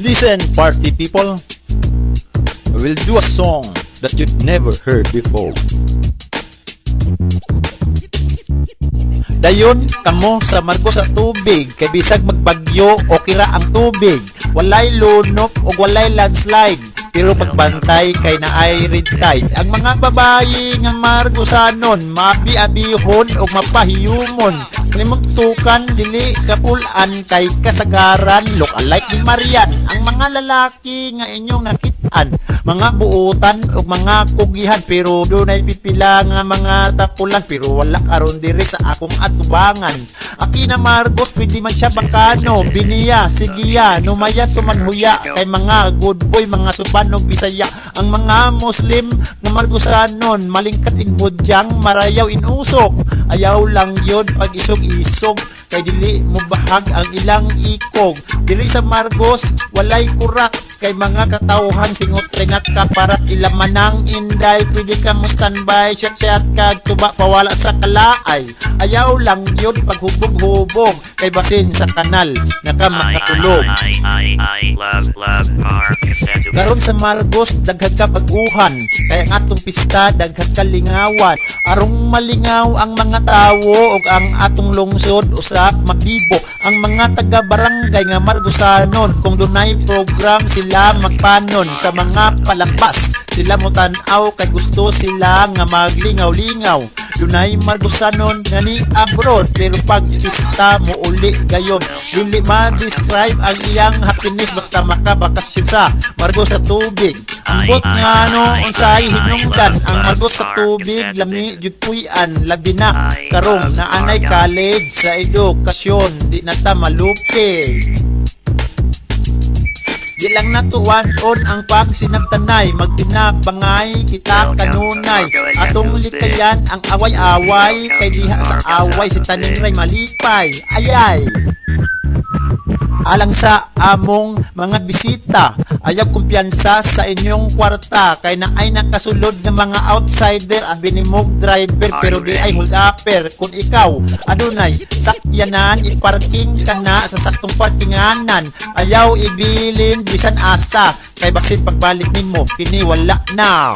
Listen, party people. We'll do a song that you'd never heard before. Dayon kamo sa marko sa tubig, kay bisag magbagyo o kira ang tubig, walay lunok o walay landslide, pero pagbantay kay naay red tide. Ang mga babayi nga margusanon, mabi-abihon o mapahiyumon, limugtukan dili kapulan kay kasagaran, look alike ni Marian. Ang mga lalaki nga inyong nakitaan, mga buutan o mga kugihan, pero dunay pipila nga mga tapulan, pero wala karon diri sa akong atubangan. Akina Margos, pwede man siya bakano, biniya, sigiya, numaya tumanhuya, kay mga good boy, mga subanog Bisaya. Ang mga Muslim nga margusanon, malingkat in budyang, marayaw in usok, ayaw lang yun pag isog-isog, kay dili mo bahag ang ilang ikog. Dili sa Margos walay kurak, kay mga katawhan singot ringat ka parat ilamanang inday, pwede ka mo standby, chat kag tuba pawala sa kalaay. Ayaw lang yun pag hubog-hubog, kay basin sa kanal naka makatulog. Karon sa Margos daghag ka baguhan, kaya ang atong pista daghag ka lingawan, arong malingaw ang mga tawo ug ang atong lungsod usap mabibo. Ang mga taga barangay nga Margosanon, kung dunay program sila magpanon, sa mga palakpas sila mo tan-aw, kay gusto sila nga maglingaw-lingaw. Dunay Margosanon nga ni abroad, pero pag pista mo uli gayon, dili ma-describe ang iyang happiness basta makabakasyon sa Margos sa tubig. Ambot nga no unsay hinungdan, ang Margos sa tubig lami jud puy-an, labi na karong naanay college sa edukasyon, di na ta malupi. Di lang natuwanon ang pagsinabtanay, magtinabangay kita kanunay, atong likayan ang away-away, kay diha sa away si taningray malipay. Ayay alang sa among mga bisita, ayaw kumpiyansa sa inyong kwarta, kay naay nakasulod ng mga outsider, abinimog driver, pero di ay hold upper. Kung ikaw adunay sakyanan, iparking ka na sa saktong parkinganan, ayaw ibilin bisan asa, kay basin pagbalik nimo kini wala na.